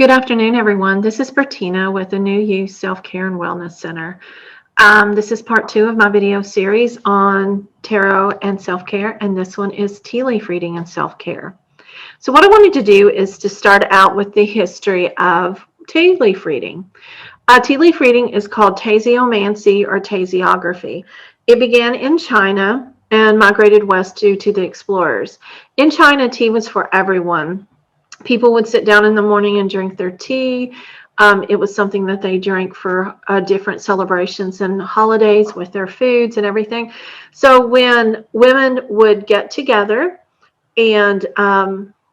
Good afternoon, everyone. This is Bertina with the New You Self-Care and Wellness Center. This is part 2 of my video series on tarot and self-care, and this one is tea leaf reading and self-care. So what I wanted to do is to start out with the history of tea leaf reading. Tea leaf reading is called taseomancy or taseography. It began in China and migrated west due to the explorers. In China, tea was for everyone. People would sit down in the morning and drink their tea. It was something that they drank for different celebrations and holidays with their foods and everything. So when women would get together and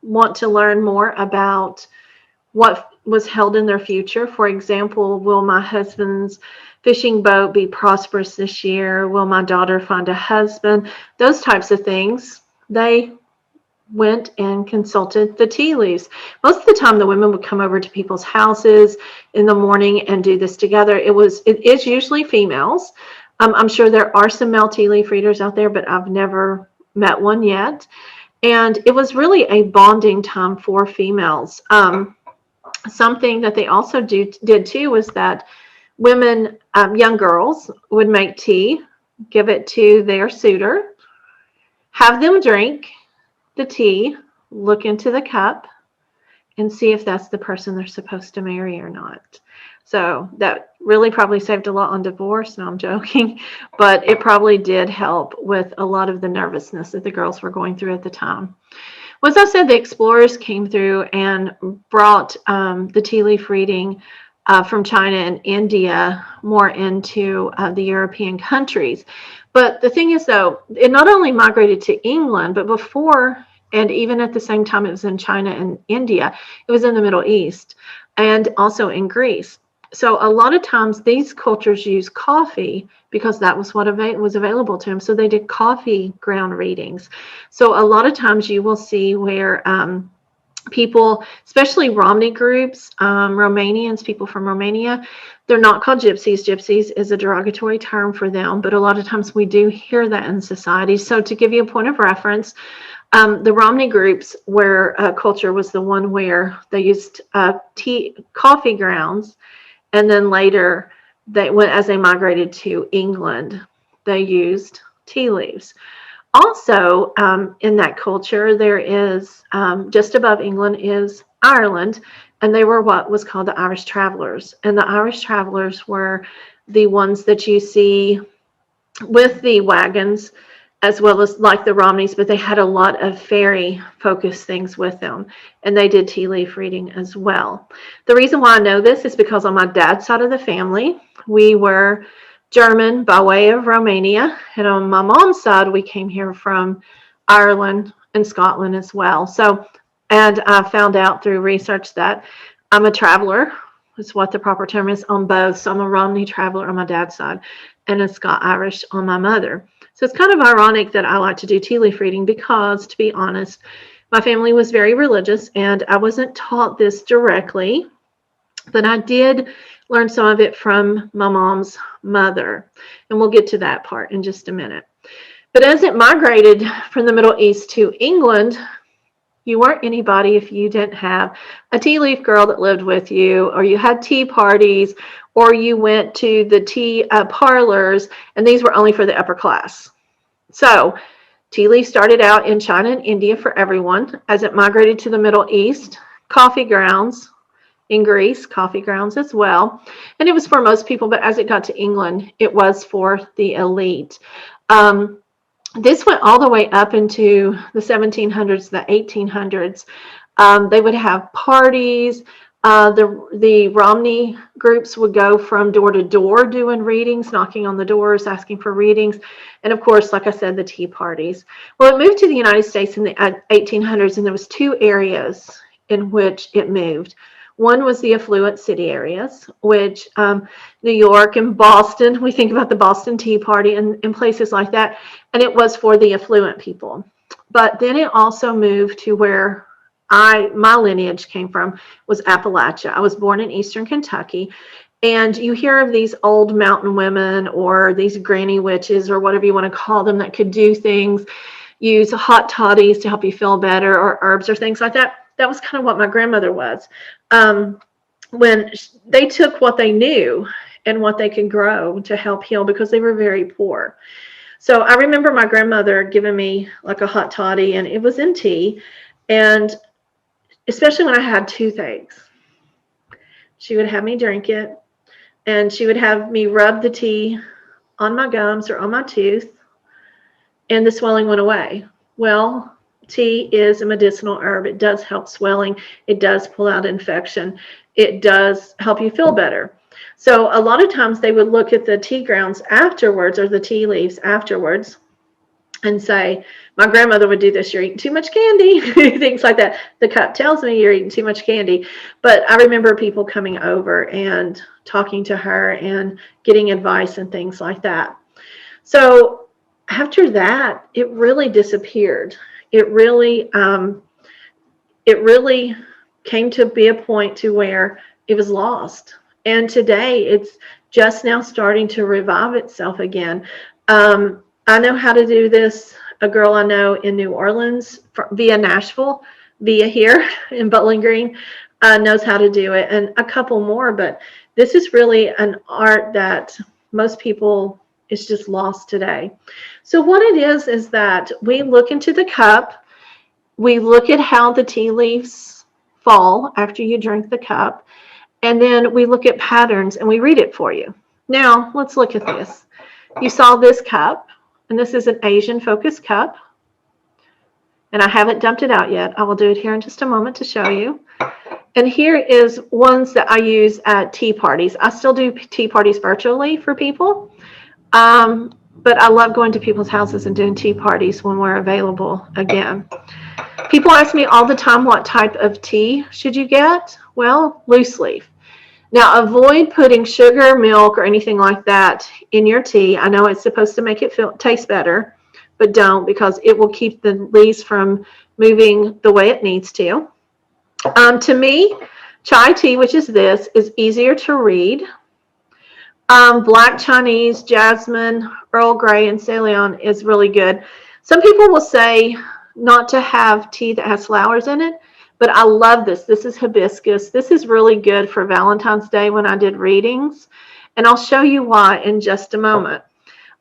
want to learn more about what was held in their future, for example, will my husband's fishing boat be prosperous this year? Will my daughter find a husband? Those types of things, they went and consulted the tea leaves. Most of the time the women would come over to people's houses in the morning and do this together. It is usually females. I'm sure there are some male tea leaf readers out there, but I've never met one yet. And it was really a bonding time for females. Something that they also did too was that women, young girls, would make tea, give it to their suitor, have them drink the tea, look into the cup, and see if that's the person they're supposed to marry or not. So that really probably saved a lot on divorce. No, I'm joking, but it probably did help with a lot of the nervousness that the girls were going through at the time. Well, as I said, the explorers came through and brought the tea leaf reading from China and India more into the European countries. But the thing is, though, it not only migrated to England, but before and even at the same time it was in China and India, it was in the Middle East and also in Greece. So a lot of times these cultures use coffee because that was what was available to them. So they did coffee ground readings. So a lot of times you will see where people, especially Romney groups, Romanians, people from Romania, they're not called gypsies. Gypsies is a derogatory term for them, but a lot of times we do hear that in society. So to give you a point of reference, the Romney groups where culture was the one where they used coffee grounds, and then later as they migrated to England, they used tea leaves. Also, in that culture, there is just above England is Ireland, and they were what was called the Irish travelers. And the Irish travelers were the ones that you see with the wagons, as well as like the Romneys, but they had a lot of fairy focused things with them, and they did tea leaf reading as well. The reason why I know this is because on my dad's side of the family, we were German by way of Romania, and on my mom's side, we came here from Ireland and Scotland as well. So, and I found out through research that I'm a traveler, is what the proper term is, on both. So I'm a Romney traveler on my dad's side and a Scot-Irish on my mother. So it's kind of ironic that I like to do tea leaf reading because, to be honest, my family was very religious and I wasn't taught this directly, but I did learn some of it from my mom's mother. And we'll get to that part in just a minute. But as it migrated from the Middle East to England, you weren't anybody if you didn't have a tea leaf girl that lived with you, or you had tea parties, or you went to the tea parlors, and these were only for the upper class. So tea leaf started out in China and India for everyone. As it migrated to the Middle East, coffee grounds, in Greece, coffee grounds as well. And it was for most people, but as it got to England, it was for the elite. This went all the way up into the 1700s, the 1800s. They would have parties. The Romney groups would go from door to door doing readings, knocking on the doors, asking for readings. And of course, like I said, the tea parties. Well, it moved to the United States in the 1800s, and there was 2 areas in which it moved. One was the affluent city areas, which New York and Boston, we think about the Boston Tea Party and places like that, and it was for the affluent people. But then it also moved to where my lineage came from, was Appalachia. I was born in Eastern Kentucky, and you hear of these old mountain women or these granny witches or whatever you want to call them that could do things, use hot toddies to help you feel better or herbs or things like that. that was kind of what my grandmother was. When they took what they knew and what they could grow to help heal, because they were very poor. So I remember my grandmother giving me like a hot toddy, and it was in tea. And especially when I had toothaches, she would have me drink it, and she would have me rub the tea on my gums or on my tooth, and the swelling went away. Well, tea is a medicinal herb. It does help swelling. It does pull out infection. It does help you feel better. So a lot of times they would look at the tea grounds afterwards, or the tea leaves afterwards, and say, my grandmother would do this, you're eating too much candy, things like that. The cup tells me you're eating too much candy. But I remember people coming over and talking to her and getting advice and things like that. So after that, it really disappeared. It really came to be a point to where it was lost. And today it's just now starting to revive itself again. I know how to do this. A girl I know in New Orleans via Nashville, via here in Bowling Green, knows how to do it, and a couple more. But this is really an art that most people is just lost today. So what it is that we look into the cup, we look at how the tea leaves fall after you drink the cup, and then we look at patterns and we read it for you. Now let's look at this. You saw this cup, and this is an Asian focused cup, and I haven't dumped it out yet. I will do it here in just a moment to show you. And here is ones that I use at tea parties. I still do tea parties virtually for people, but I love going to people's houses and doing tea parties when we're available again. People ask me all the time, what type of tea should you get? Well, loose leaf. Now, avoid putting sugar, milk, or anything like that in your tea. I know it's supposed to make it taste better, but don't, because it will keep the leaves from moving the way it needs to. To me, chai tea, which is this, is easier to read. Black Chinese, jasmine, Earl Grey, and Ceylon is really good. Some people will say not to have tea that has flowers in it, but I love this. This is hibiscus. This is really good for Valentine's Day when I did readings, and I'll show you why in just a moment.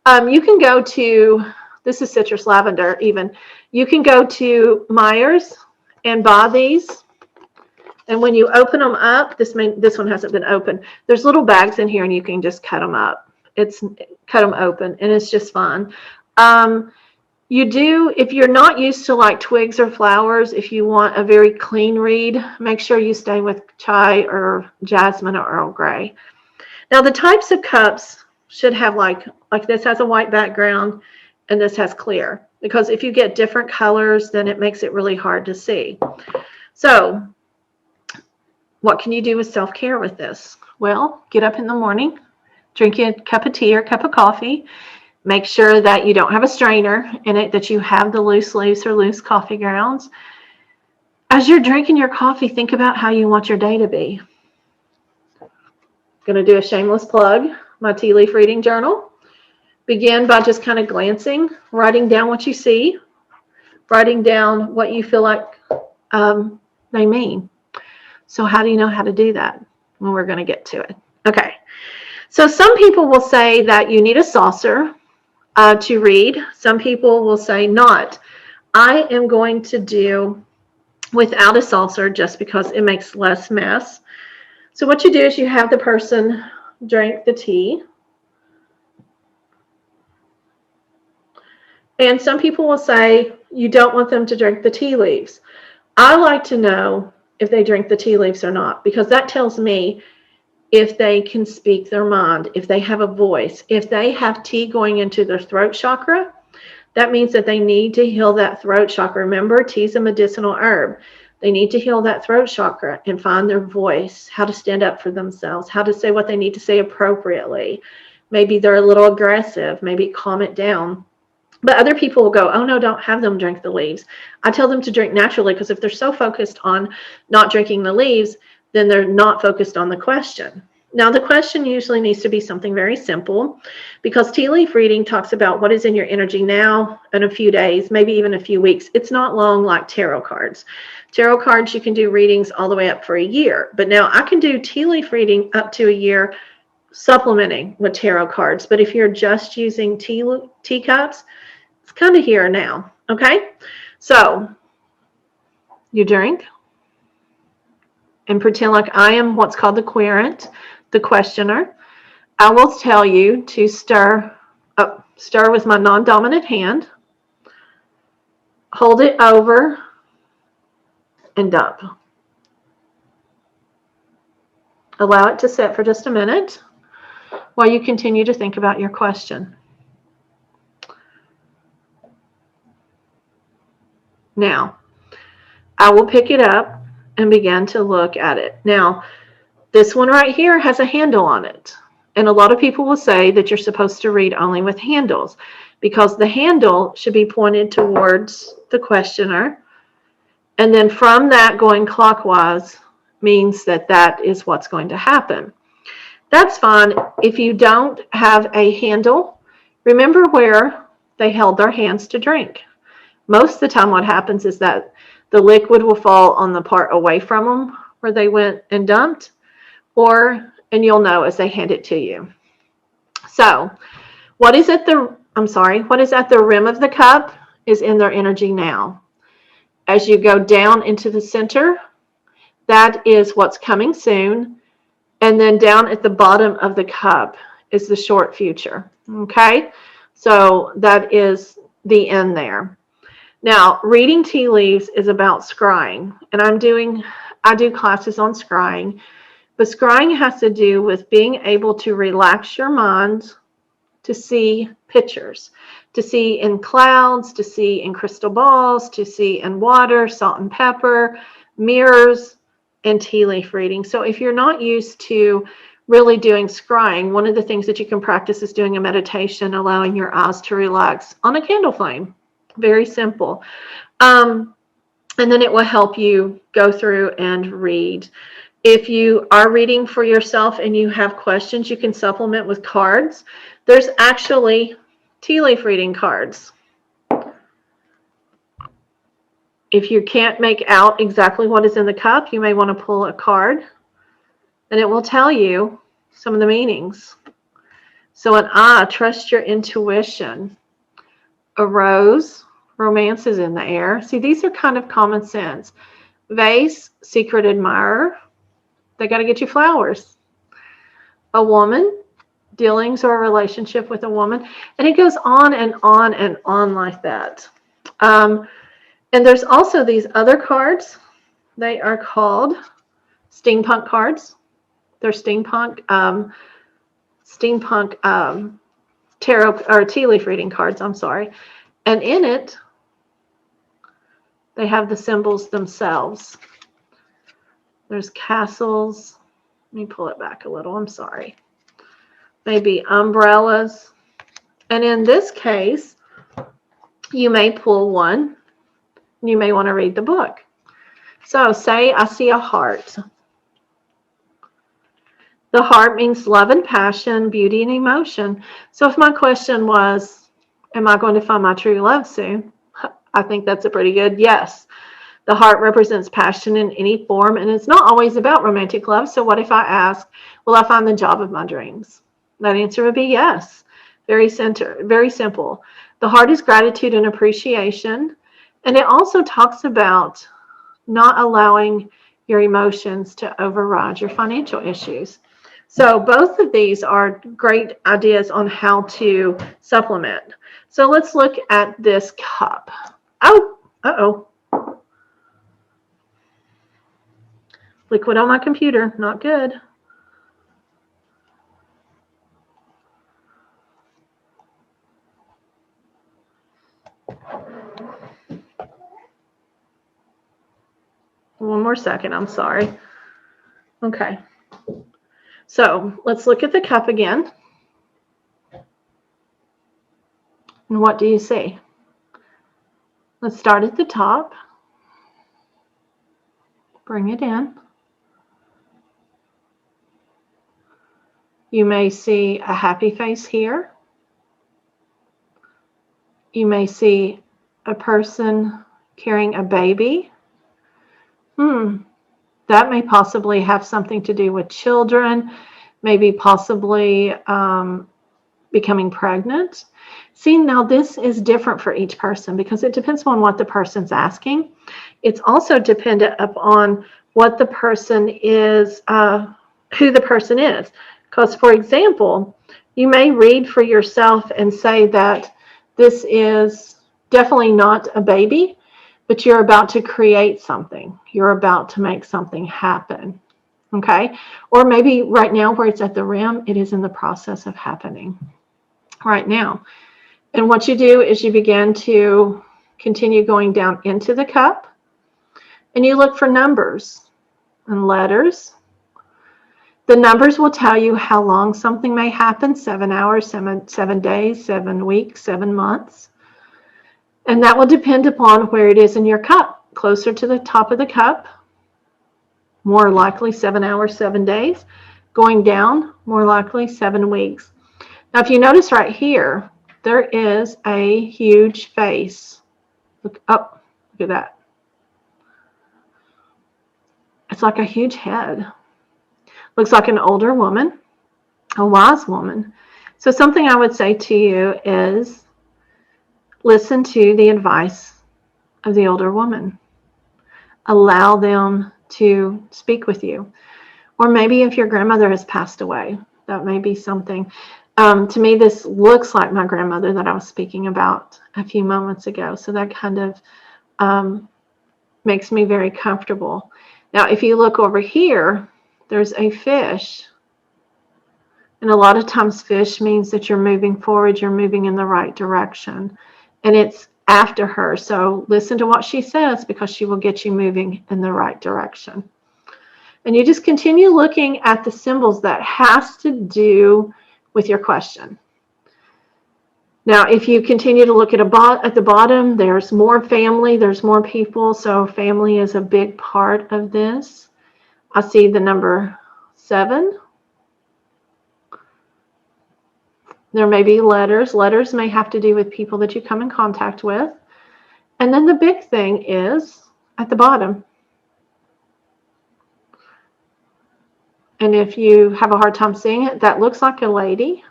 You can go to, this is citrus lavender even. You can go to Myers and buy these, and when you open them up, this one hasn't been opened. There's little bags in here, and you can just cut them up. Cut them open, and it's just fun. You do, if you're not used to like twigs or flowers, if you want a very clean read, make sure you stay with chai or jasmine or Earl Grey. Now the types of cups should have like this has a white background and this has clear, because if you get different colors, then it makes it really hard to see. So what can you do with self-care with this? Well, get up in the morning, drink a cup of tea or a cup of coffee. Make sure that you don't have a strainer in it, that you have the loose leaves or loose coffee grounds. As you're drinking your coffee, think about how you want your day to be. I'm going to do a shameless plug, my tea leaf reading journal. Begin by just kind of glancing, writing down what you see, writing down what you feel like they mean. So how do you know how to do that? Well, we're going to get to it. Okay. So some people will say that you need a saucer to read. Some people will say not. I am going to do without a saucer just because it makes less mess. So what you do is you have the person drink the tea. And some people will say you don't want them to drink the tea leaves. I like to know if they drink the tea leaves or not, because that tells me if they can speak their mind, if they have a voice. If they have tea going into their throat chakra, that means that they need to heal that throat chakra. Remember, tea is a medicinal herb. They need to heal that throat chakra and find their voice, how to stand up for themselves, how to say what they need to say appropriately. Maybe they're a little aggressive, maybe calm it down. But other people will go, oh no, don't have them drink the leaves. I tell them to drink naturally, because if they're so focused on not drinking the leaves, then they're not focused on the question. Now, the question usually needs to be something very simple, because tea leaf reading talks about what is in your energy now in a few days, maybe even a few weeks. It's not long like tarot cards. Tarot cards, you can do readings all the way up for a year. But now I can do tea leaf reading up to a year, supplementing with tarot cards. But if you're just using teacups, it's kind of here now. Okay? So you drink and pretend like I am what's called the querent, the questioner. I will tell you to stir with my non-dominant hand, hold it over, and dump. Allow it to sit for just a minute while you continue to think about your question. Now, I will pick it up and begin to look at it. Now, this one right here has a handle on it. And a lot of people will say that you're supposed to read only with handles, because the handle should be pointed towards the questioner. And then from that, going clockwise means that that is what's going to happen. That's fine. If you don't have a handle, remember where they held their hands to drink. Most of the time what happens is that the liquid will fall on the part away from them where they went and dumped, and you'll know as they hand it to you. So what is at the rim of the cup is in their energy now. As you go down into the center, that is what's coming soon. And then down at the bottom of the cup is the short future. Okay? So that is the end there. Now, reading tea leaves is about scrying. And I do classes on scrying. But scrying has to do with being able to relax your mind to see pictures, to see in clouds, to see in crystal balls, to see in water, salt and pepper, mirrors, and tea leaf reading. So if you're not used to really doing scrying, one of the things that you can practice is doing a meditation, allowing your eyes to relax on a candle flame. Very simple. And then it will help you go through and read. If you are reading for yourself and you have questions, you can supplement with cards. There's actually tea leaf reading cards. If you can't make out exactly what is in the cup, you may want to pull a card, and it will tell you some of the meanings. So an trust your intuition. A rose, romance is in the air. See, these are kind of common sense. Vase, secret admirer. They got to get you flowers. A woman, dealings or a relationship with a woman. And it goes on and on and on like that. And there's also these other cards. They are called steampunk cards. They're steampunk tarot or tea leaf reading cards, I'm sorry. And in it, they have the symbols themselves. There's castles. Let me pull it back a little. I'm sorry. Maybe umbrellas. And in this case, you may pull one. You may want to read the book. So say I see a heart. The heart means love and passion, beauty and emotion. So if my question was, am I going to find my true love soon? I think that's a pretty good yes. The heart represents passion in any form, and it's not always about romantic love. So what if I ask, will I find the job of my dreams? That answer would be yes. Very simple. The heart is gratitude and appreciation. And it also talks about not allowing your emotions to override your financial issues. So both of these are great ideas on how to supplement. So let's look at this cup. Oh, uh-oh. Liquid on my computer, not good. One more second, I'm sorry. Okay. So let's look at the cup again. And what do you see? Let's start at the top. Bring it in. You may see a happy face here. You may see a person carrying a baby. That may possibly have something to do with children, maybe possibly becoming pregnant. See, now this is different for each person because it depends on what the person's asking. It's also dependent upon what the person is, who the person is. Because, for example, you may read for yourself and say that this is definitely not a baby, but you're about to create something. You're about to make something happen. Okay? Or maybe right now where it's at the rim, it is in the process of happening right now. And what you do is you begin to continue going down into the cup, and you look for numbers and letters. The numbers will tell you how long something may happen: 7 hours, 7 days, 7 weeks, 7 months. And that will depend upon where it is in your cup. Closer to the top of the cup, more likely 7 hours, 7 days. Going down, more likely 7 weeks. Now, if you notice right here, there is a huge face. Look up, look at that. It's like a huge head. Looks like an older woman, a wise woman. So something I would say to you is listen to the advice of the older woman. Allow them to speak with you. Or maybe if your grandmother has passed away, that may be something. To me, this looks like my grandmother that I was speaking about a few moments ago. So that kind of makes me very comfortable. Now, if you look over here, there's a fish. And a lot of times fish means that you're moving forward, you're moving in the right direction. And it's after her. So listen to what she says because she will get you moving in the right direction. And you just continue looking at the symbols that has to do with your question. Now, if you continue to look at the bottom, there's more family, there's more people. So family is a big part of this. I see the number 7. There may be letters. Letters may have to do with people that you come in contact with. And then the big thing is at the bottom. And if you have a hard time seeing it, that looks like a lady.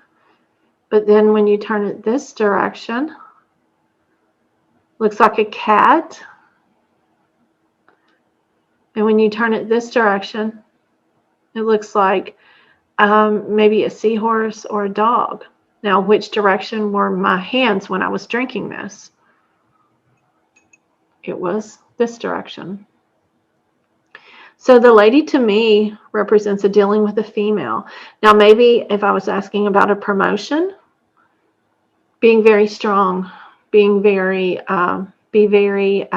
But then when you turn it this direction, looks like a cat. And when you turn it this direction, it looks like maybe a seahorse or a dog. Now, which direction were my hands when I was drinking this? It was this direction. So the lady to me represents a dealing with a female. Now, maybe if I was asking about a promotion, being very strong, being very, be very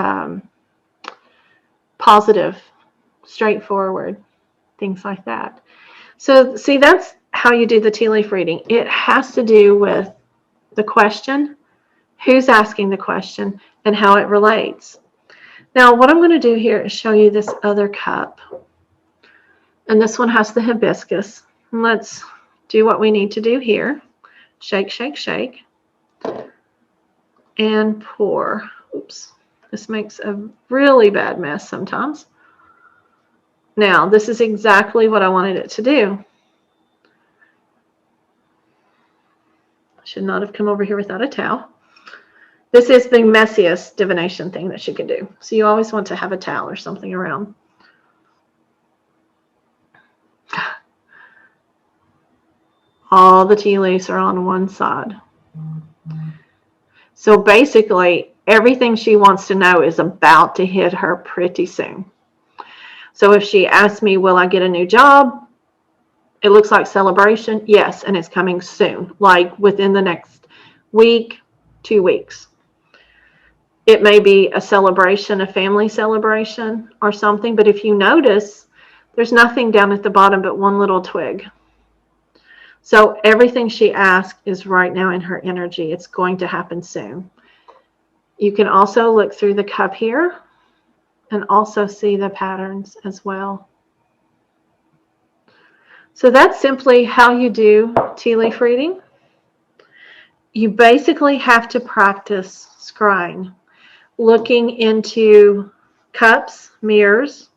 positive, straightforward, things like that. So see, that's how you do the tea leaf reading. It has to do with the question, who's asking the question, and how it relates. Now, what I'm going to do here is show you this other cup. And this one has the hibiscus. And let's do what we need to do here. Shake, shake, shake. And pour. Oops. This makes a really bad mess sometimes. Now, this is exactly what I wanted it to do. I should not have come over here without a towel. This is the messiest divination thing that you can do. So you always want to have a towel or something around. All the tea leaves are on one side. So basically, everything she wants to know is about to hit her pretty soon. So if she asks me, will I get a new job? It looks like celebration. Yes, and it's coming soon, like within the next week, 2 weeks. It may be a celebration, a family celebration or something. But if you notice, there's nothing down at the bottom but one little twig. So everything she asked is right now in her energy. It's going to happen soon. You can also look through the cup here and also see the patterns as well. So that's simply how you do tea leaf reading. You basically have to practice scrying, looking into cups, mirrors,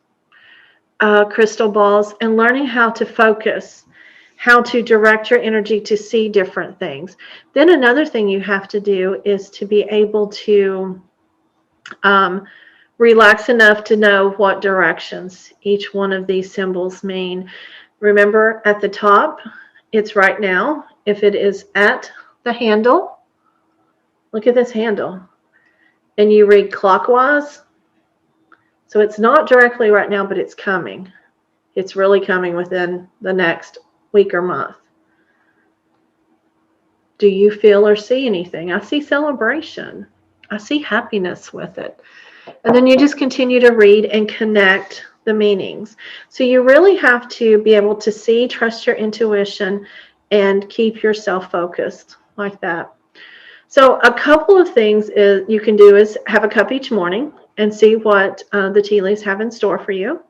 crystal balls, and learning how to focus, how to direct your energy to see different things. Then another thing you have to do is to be able to relax enough to know what directions each one of these symbols mean. Remember, at the top, it's right now. If it is at the handle, look at this handle, and you read clockwise, so it's not directly right now, but it's coming. It's really coming within the next week or month. Do you feel or see anything? I see celebration. I see happiness with it. And then you just continue to read and connect the meanings. So you really have to be able to see, trust your intuition, and keep yourself focused like that. So a couple of things you can do is have a cup each morning and see what the tea leaves have in store for you.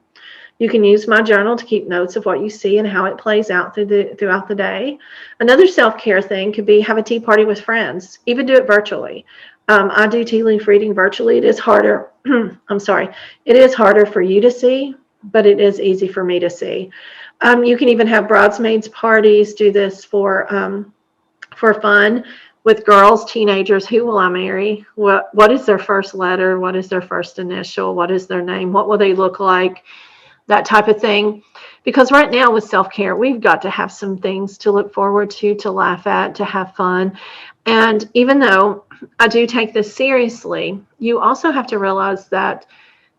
You can use my journal to keep notes of what you see and how it plays out throughout the day. Another self-care thing could be have a tea party with friends, even do it virtually. I do tea leaf reading virtually. It is harder. I'm sorry. It is harder for you to see, but it is easy for me to see. You can even have bridesmaids parties. Do this for fun with girls, teenagers. Who will I marry? What is their first letter? What is their first initial? What is their name? What will they look like? That type of thing. Because right now with self-care, we've got to have some things to look forward to laugh at, to have fun. And even though I do take this seriously, you also have to realize that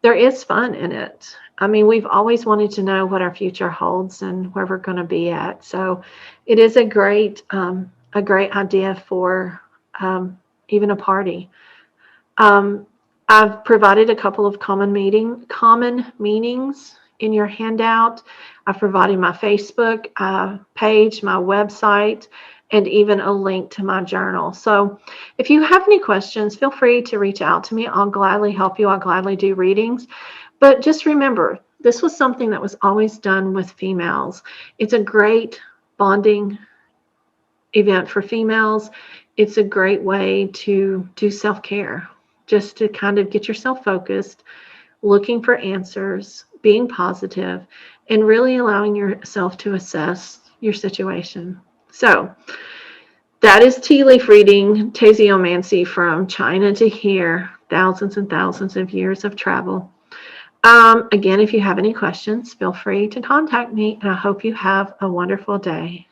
there is fun in it. I mean, we've always wanted to know what our future holds and where we're going to be at. So it is a great idea for even a party. I've provided a couple of common meanings in your handout. I've provided my Facebook page, my website, and even a link to my journal. So if you have any questions, feel free to reach out to me. I'll gladly help you. I'll gladly do readings. But just remember, this was something that was always done with females. It's a great bonding event for females. It's a great way to do self-care, just to kind of get yourself focused, looking for answers, being positive, and really allowing yourself to assess your situation. So that is tea leaf reading, Tasiomancy, from China to here, thousands and thousands of years of travel. Again, if you have any questions, feel free to contact me, and I hope you have a wonderful day.